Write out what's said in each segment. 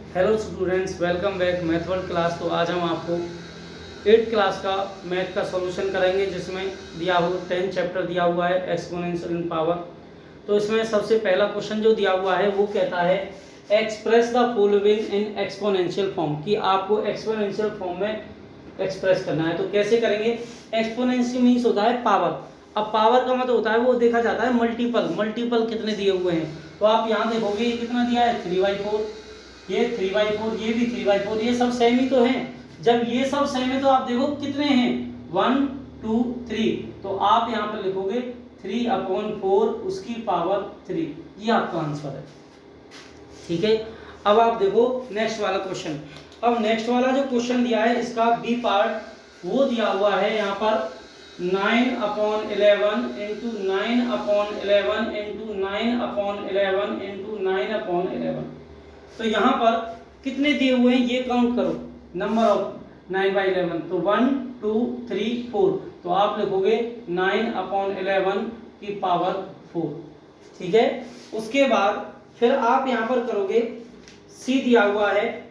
Hello students, welcome back math world class. तो आज हम आपको 8th क्लास का मैथ का सॉल्यूशन करेंगे, जिसमें दिया हुआ 10 चैप्टर दिया हुआ है एक्सपोनेंशियल इन पावर। तो इसमें सबसे पहला क्वेश्चन जो दिया हुआ है वो कहता है express the following in exponential form, कि आपको एक्सपोनेंशियल फॉर्म में एक्सप्रेस करना है। तो कैसे करेंगे? एक्सपोनेंशियल मीन्स होता है पावर। अब पावर का मतलब होता है वो देखा जाता है मल्टीपल कितने दिए हुए हैं। तो आप यहाँ देखोगे ये कितना दिया है 3/4, ये 3/4, ये भी 3/4, ये सब सेम ही तो हैं। जब ये सब सेम है तो आप देखो कितने हैं 1 2 3, तो आप यहाँ पर लिखोगे 3/4 उसकी पावर 3, ये आपका आंसर है। ठीक है, अब आप देखो नेक्स्ट वाला क्वेश्चन। अब नेक्स्ट वाला जो क्वेश्चन दिया है इसका बी पार्ट वो दिया हुआ है यहाँ पर 9/11 इंटू 9/11 इंटू 9/11 इंटू 9/11। तो यहाँ पर कितने दिए हुए हैं ये काउंट करो, नंबर ऑफ 9/11। तो 1 2 3 4, तो आप लिखोगे 9/11 की पावर 4। ठीक है, उसके बाद फिर आप यहाँ पर करोगे सी दिया हुआ है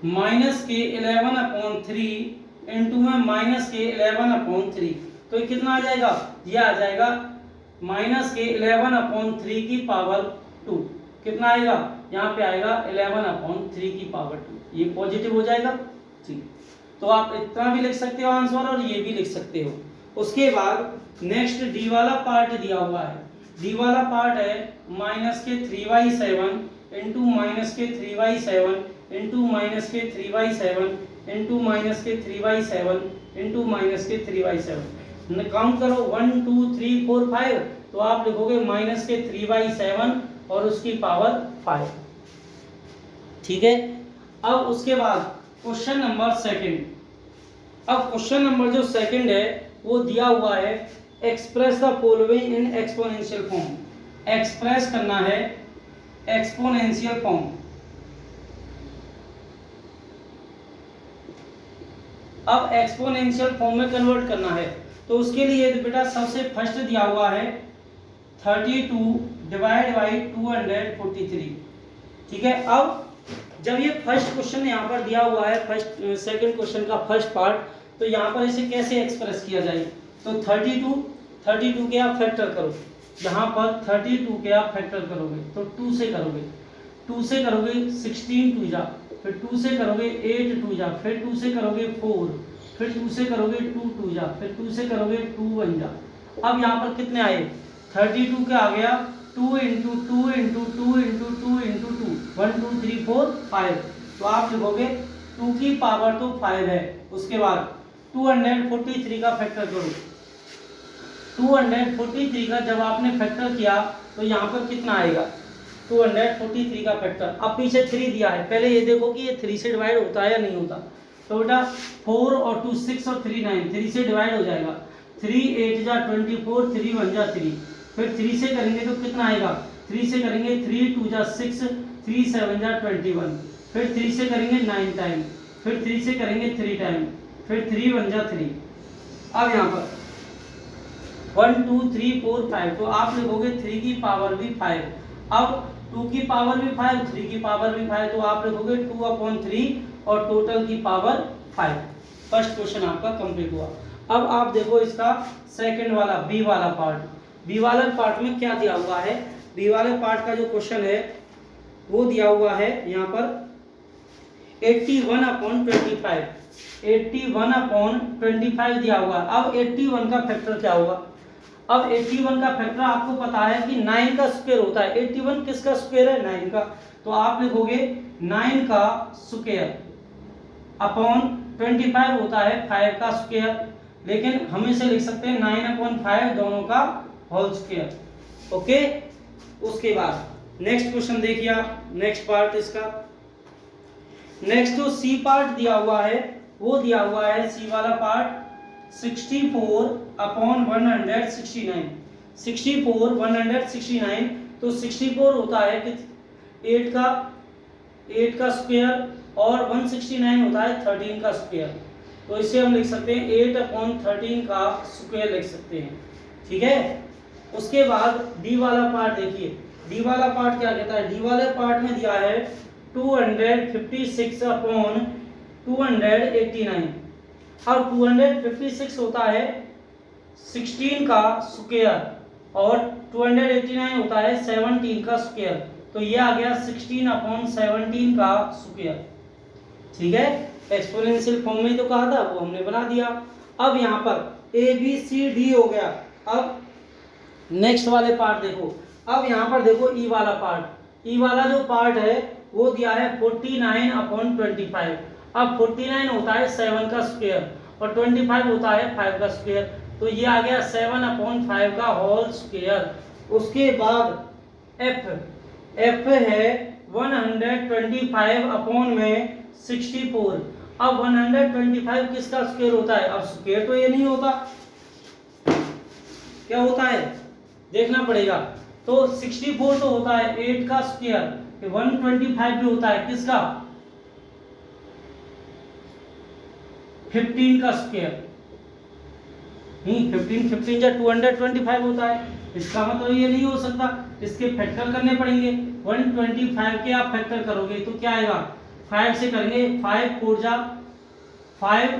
-11/3 इंटू में -11/3। तो ये कितना आ जाएगा? ये आ जाएगा -11/3 की पावर 2। कितना आएगा? यहाँ पे आएगा 11/3 की पावर 2। ये पॉजिटिव हो जाएगा। ठीक, तो आप इतना भी लिख सकते हो आंसर और ये भी लिख सकते हो। उसके बाद नेक्स्ट डी वाला पार्ट दिया हुआ है। डी वाला पार्ट है -3/7 into -3/7 into -3/7 into -3/7 into -3/7। Count करो 1 2 3 4 5, तो आप लिखोगे -3/7 और उसकी पावर 5। ठीक है, अब उसके बाद क्वेश्चन नंबर सेकंड। अब क्वेश्चन नंबर जो सेकंड है वो दिया हुआ है express the following in exponential form. Express करना है एक्सपोनेंशियल फॉर्म। अब एक्सपोनेंशियल फॉर्म में कन्वर्ट करना है, तो उसके लिए बेटा सबसे फर्स्ट दिया हुआ है 32 डिवाइड बाई 243। ठीक है, अब जब ये फर्स्ट क्वेश्चन यहाँ पर दिया हुआ है, फर्स्ट सेकंड क्वेश्चन का फर्स्ट पार्ट, तो यहाँ पर इसे कैसे एक्सप्रेस किया जाए? तो 32 के आप फैक्टर करो। यहाँ पर 32 के आप फैक्टर करोगे तो 2 से करोगे, 2 से करोगे 16 2 जा, फिर 2 से करोगे 8 2 जा, फिर 2 से करोगे 4, फिर 2 से करोगे 2 2 जा, फिर 2 से करोगे 2 1 जा। अब यहाँ पर कितने आए? 32 के आ गया 2 इंटू 2 इंटू 2 इंटू 2 इंटू 2, 1 2 3 4 5। तो आप लिखोगे 2 की पावर तो 5 है। उसके बाद 243 का फैक्टर करो। 243 का जब आपने फैक्टर किया तो यहाँ पर कितना आएगा? 243 का फैक्टर। अब पीछे 3 दिया है, पहले ये देखो कि ये 3 से डिवाइड होता है या नहीं होता। तो बेटा 4 और 2 6 और 3 9, 3 से डिवाइड हो जाएगा। 3 8 जा 24, 3 1 जा 3, फिर 3 से करेंगे तो कितना आएगा? 3 से करेंगे 3 2 जा 6, 3 7 जा 21, फिर 3 से करेंगे 9 टाइम, फिर 3 से करेंगे 3 टाइम, फिर 3 1 जा 3। अब यहाँ पर 1 2 3 4 5, तो आप लिखोगे 3 की पावर भी 5। अब 2 की पावर भी 5, 3 की पावर भी 5, तो आप लिखोगे 2/3 और टोटल की पावर 5। फर्स्ट क्वेश्चन आपका कंप्लीट हुआ। अब आप देखो इसका सेकंड वाला बी वाला पार्ट। बी वाले पार्ट में क्या दिया हुआ है? बी वाले पार्ट का जो क्वेश्चन है वो दिया हुआ है यहाँ पर 81/25, 81/25 दिया हुआ। अब 81 का फैक्टर क्या होगा? अब 81 का फैक्टर आपको पता है कि 9 का स्क्वायर होता है। 81 किसका स्क्वायर है? 9 का। तो आप लिखोगे 9 का स्क्वायर अपॉन 25 होता है 5 का स्क्वायर, लेकिन हम इसे लिख सकते हैं 9/5 दोनों का होल स्क्वायर। ओके, उसके बाद नेक्स्ट क्वेश्चन देखिए, नेक्स्ट पार्ट इसका। नेक्स्ट जो सी पार्ट दिया हुआ है वो दिया हुआ है सी वाला पार्ट 64/169। 64/169, तो 64 होता है कि 8 का स्क्वायर और 169 होता है 13 का स्क्वायर। तो इसे हम लिख सकते हैं 8/13 का स्क्वायर लिख सकते हैं। ठीक है, उसके बाद डी वाला पार्ट देखिए, डी वाला पार्ट क्या कहता है, डी वाले पार्ट में दिया है 256 अपॉन 289। अब 256 होता है 16 का स्क्वायर और 289 होता है 17 का स्क्वायर, तो ये आ गया 16 अपॉन 17 का स्क्वायर। ठीक है, एक्सपोनेंशियल फॉर्म में तो कहा था वो हमने बना दिया। अब यहाँ पर ए बी सी डी हो गया। अब नेक्स्ट वाले पार्ट देखो, अब यहाँ पर देखो ई वाला पार्ट, ई वाला जो पार्ट है वो दिया है 49 अपॉन 25। अब 49 होता है 7 का स्क्वायर और 25 होता है 5 का स्क्वायर, तो ये आ गया 7 अपॉन 5 का होल स्क्वायर। उसके बाद एफ है 125 अपॉन में 64। अब 125 किसका स्क्वायर होता है, अब स्क्वायर तो ये नहीं होता, क्या होता है देखना पड़ेगा। तो 64 तो होता है 8 का स्क्वायर, 125 भी होता है किसका 15 का स्क्वायर, नहीं 15 या 225 होता है, इसका मतलब ये नहीं हो सकता, इसके फैक्टर करने पड़ेंगे। 125 के आप फैक्टर करोगे तो क्या आएगा, 5 से करेंगे, 5 4 जा 5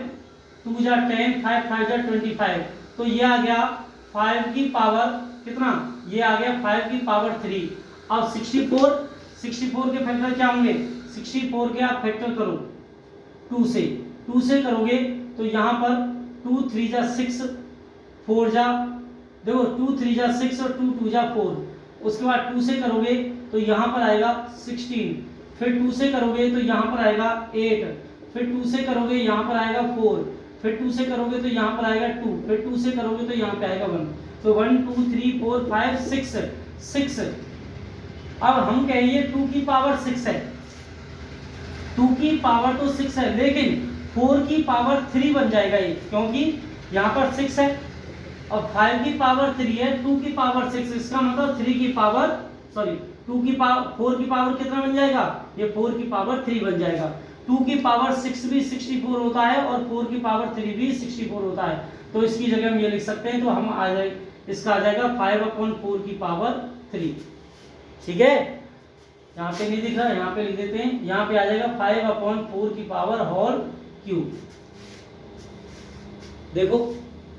2 जा 10 5 5 जा 25, तो ये आ गया 5 की पावर कितना, ये आ गया 5 की पावर 3। अब 64 के फैक्टर क्या होंगे, 64 के आप फैक्टर करो 2 से करोगे तो यहाँ पर 2 3 जा 6 4 जा, देखो 2 3 जा 6 और 2 2 जा 4, उसके बाद 2 से करोगे तो यहाँ पर आएगा 16, फिर 2 से करोगे तो यहाँ पर आएगा 8, फिर 2 से करोगे यहाँ पर आएगा 4, फिर 2 से करोगे तो यहाँ पर आएगा 2, फिर 2 से करोगे तो यहाँ पे आएगा 1, तो 1 2 3 4 5 6। अब हम कहेंगे 2 की पावर 6 है, 2 की पावर तो 6 है, लेकिन 4 की पावर 3 बन जाएगा ये, क्योंकि यहाँ पर 6 है और 5 की पावर 3 है, 2 की पावर 6, इसका मतलब 3 की पावर 2 की पावर 4 की पावर कितना बन जाएगा, ये 4 की पावर 3 बन जाएगा। 2 की पावर 6 भी 64 होता है और 4 की पावर 3 भी 64 होता है, तो इसकी जगह हम ये लिख सकते हैं, तो हम आ जाए इसका आ जाएगा 5/4 की पावर 3। ठीक है, यहाँ पे नहीं दिख रहा, यहाँ पे लिख देते हैं, यहाँ पे आ जाएगा 5/4 की पावर होल क्यूब। देखो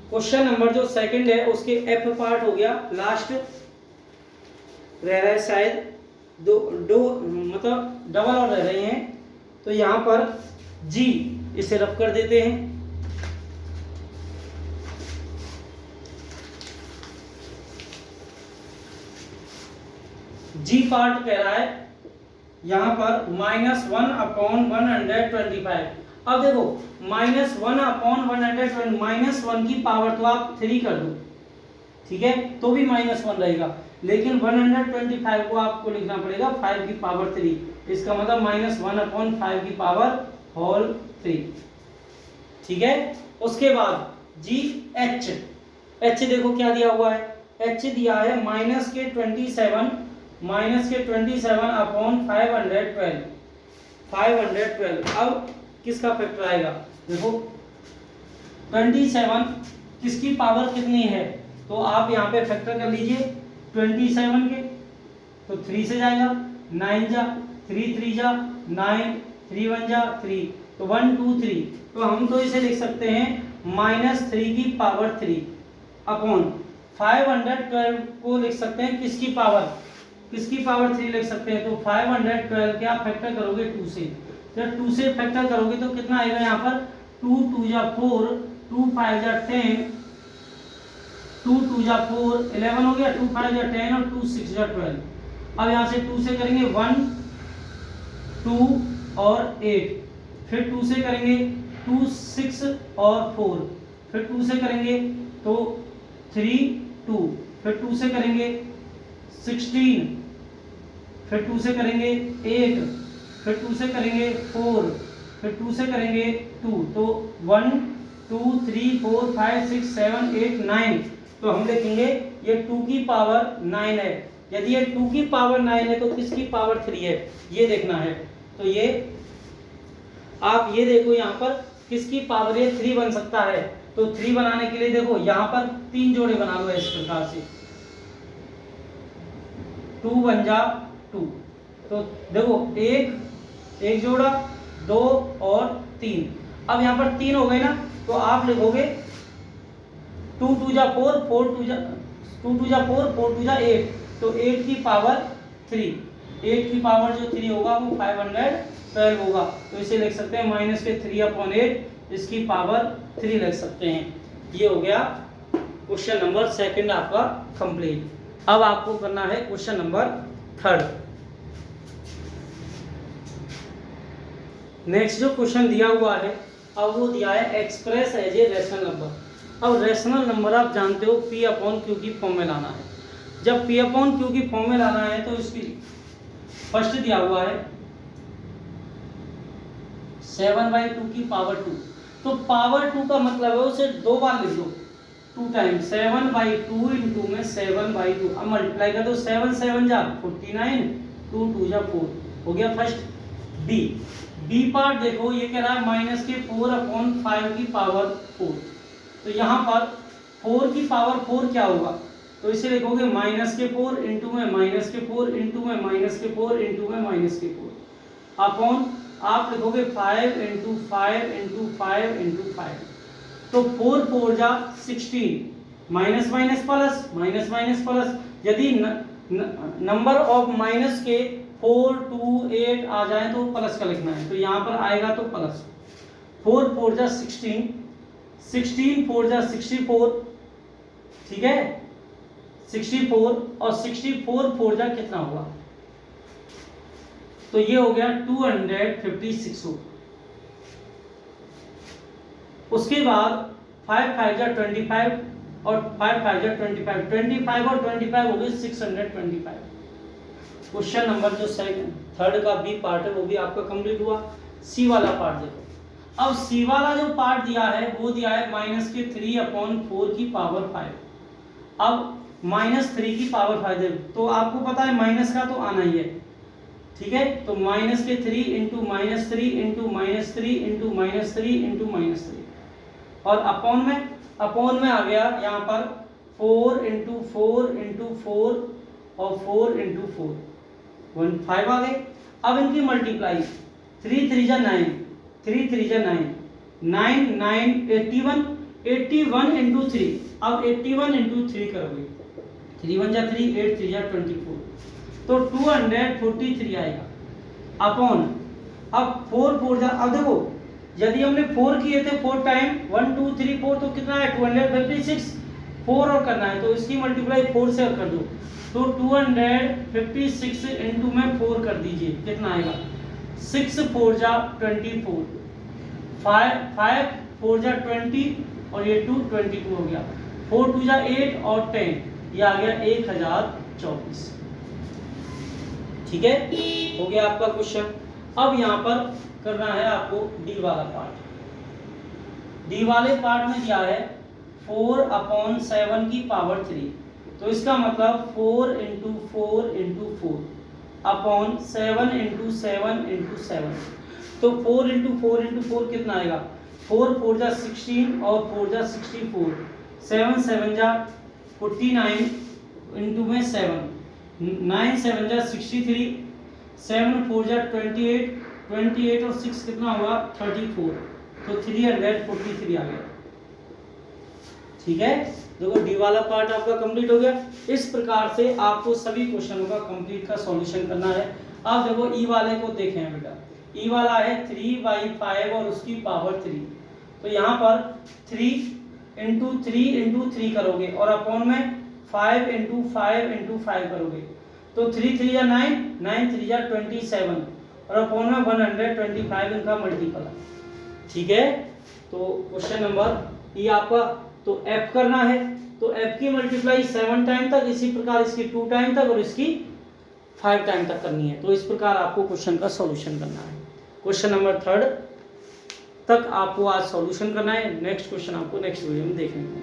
क्वेश्चन नंबर जो सेकंड है उसके एफ पार्ट हो गया, लास्ट रह रहा है शायद दो मतलब डबल और रह रहे हैं, तो यहाँ पर जी इसे रफ कर देते हैं। जी पार्ट कह रहा है यहाँ पर -1/125। अब देखो -1/120, -1 की पावर तो आप 3 कर दो, ठीक है, तो भी -1 रहेगा, लेकिन 125 को आपको लिखना पड़ेगा 5 की पावर 3, इसका मतलब -1/5 की पावर होल 3। ठीक है, उसके बाद जी एच देखो क्या दिया हुआ है, एच दिया है -27 512। अब किसका फैक्टर आएगा, देखो 27 किसकी पावर कितनी है, तो आप यहाँ पे फैक्टर कर लीजिए 27 के, तो 3 से जाएगा, 9 जा 3 3 जा 9, 3 1 जा 3, तो 1 2 3, तो हम तो इसे लिख सकते हैं -3 की पावर 3 अपॉन 512 को लिख सकते हैं किसकी पावर 3 लिख सकते हैं, तो 512 के आप फैक्टर करोगे 2 से, जब 2 से फैक्टर करोगे तो कितना आएगा, यहाँ पर 2 2 जा 4, 2 5 जा 10, 2 2 जा 4 11 हो गया, 2 5 जा 10 और 2 6 जा 12। अब यहाँ से 2 से करेंगे 1 2 और 8, फिर 2 से करेंगे 2 6 और 4, फिर 2 से करेंगे तो 3 2, फिर 2 से करेंगे 16, फिर 2 से करेंगे 8, फिर 2 से करेंगे 4, फिर 2 से करेंगे 2, तो 1 2 3 4 5 6 7 8 9, तो हम लिखेंगे ये 2 की पावर 9 है। यदि ये 2 की पावर 9 है तो किसकी पावर 3 है, ये देखना है, तो ये आप ये देखो यहाँ पर किसकी पावर ये 3 बन सकता है, तो 3 बनाने के लिए देखो यहाँ पर 3 जोड़े बना लो इस प्रकार से, 2 1 जा 2, तो देखो एक जोड़ा 2 और 3, अब यहाँ पर 3 हो गए ना, तो आप लिखोगे 2 2 जा 4, 4 2 जा 4, 4 2 जा 8, तो 8 की पावर 3, 8 की पावर जो 3 होगा वो 512 होगा, तो इसे लिख सकते हैं माइनस के 3/8, इसकी पावर 3 लिख सकते हैं। ये हो गया क्वेश्चन नंबर सेकंड आपका कंप्लीट। अब आपको करना है क्वेश्चन नंबर थर्ड। नेक्स्ट जो क्वेश्चन दिया हुआ है, अब वो दिया है express as a rational number. अब रैशनल नंबर आप जानते हो P/Q की फॉर्म में लाना है। जब P/Q की फॉर्म में लाना है तो इसकी फर्स्ट दिया हुआ है 7/2 की पावर 2, तो पावर 2 का मतलब है उसे 2 बार लिख दो, 2 टाइम्स 7/2 इंटू में 7/2, अब मल्टीप्लाई कर दो, 7 7 जा 49, 2 2 जा 4, हो गया फर्स्ट। बी पार्ट देखो, ये कह रहा है माइनस के 4/5 की पावर 4, तो यहाँ पर 4 की पावर 4 क्या होगा, तो इसे लिखोगे माइनस के 4 इंटू में माइनस के 4 इंटू में माइनस के 4 इंटू में माइनस के 4 अपॉन आप लिखोगे 5 इंटू 5 इंटू 5 इंटू 5, तो 4 4 जा 16, minus minus plus minus minus plus, यदि नंबर ऑफ माइनस के 4 2 8 आ जाए तो प्लस का लिखना है, तो यहाँ पर आएगा तो प्लस। 4 4 जा 16, 16 4 जा 64, ठीक है 64, और 64 4 जा कितना होगा, तो ये हो गया 256 हो। उसके बाद 5 5 जा 25 और 5 5 जा 25, 25 और 25 हो गए 625। क्वेश्चन नंबर जो थर्ड का बी पार्ट है वो भी आपका कंप्लीट हुआ। सी वाला पार्ट देखो, अब सी वाला जो पार्ट दिया है वो दिया है माइनस के 3/4 की पावर 5, अब माइनस 3 की पावर 5 दे, तो आपको पता है माइनस का तो आना ही है, ठीक है, तो माइनस के 3 into minus 3 into minus 3 into minus 3 into minus 3, और अपॉन में आ गया यहाँ पर 4 इंटू 4 इंटू 4 और 4 इंटू 4, 5 आ गए। अब इनकी मल्टीप्लाई 3 3 जा 9, 3 3 जा 9, 9 9 81, 81 इंटू 3, अब 81 इंटू 3 करोगे, 3 1 जा 3, 8 3 जा 24, तो 243 आएगा अपॉन, अब 4 4 जा, अब देखो यदि हमने 4 किए थे 4 टाइम 1 2 3 4, तो कितना है 256, 4 और करना है तो इसकी मल्टीप्लाई 4 से और कर दो, तो 256 इंटू में 4 कर दीजिए, कितना आएगा 6 4 जा 24, 5 5 4 जा 20 और ये 2 22 हो गया, 4 2 जा 8 और 10, ये आ गया 1024, ठीक है, हो गया आपका क्वेश्चन। अब यहाँ पर करना है आपको डी वाला पार्ट। डी वाले पार्ट में दिया है 4/7 की पावर 3, तो इसका मतलब 4 into 4 into 4 upon 7 into 7 into 7, तो 4 इंटू 4 इंटू 4 कितना आएगा, 4 4 जा 16 और 4 जा 64, 7 7 जा 49 इंटू में 7, 9 7 जा 63, 7 4 जा 28, 28 और 6 कितना हुआ 34, तो 343 आ गया, ठीक है। देखो डी वाला पार्ट आपका कंप्लीट हो गया। इस प्रकार से आपको सभी क्वेश्चनों का कंप्लीट का सॉल्यूशन करना है। अब देखो ई वाले को देखें बेटा, ई वाला है 3/5 और उसकी पावर 3, तो यहाँ पर 3 इंटू 3 करोगे और अपॉन में 5 इंटू 5 करोगे, तो 3 3 जा 9, 9 3 जा 27 और अपॉन में 125 इनका मल्टीपल, ठीक है। तो क्वेश्चन नंबर ई आपका तो f करना है, तो f की मल्टीप्लाई 7 टाइम तक, इसी प्रकार इसकी 2 टाइम तक और इसकी 5 टाइम तक करनी है। तो इस प्रकार आपको क्वेश्चन का सॉल्यूशन करना है। क्वेश्चन नंबर 3 तक आपको आज सॉल्यूशन करना है। नेक्स्ट क्वेश्चन आपको नेक्स्ट वीडियो में देखने को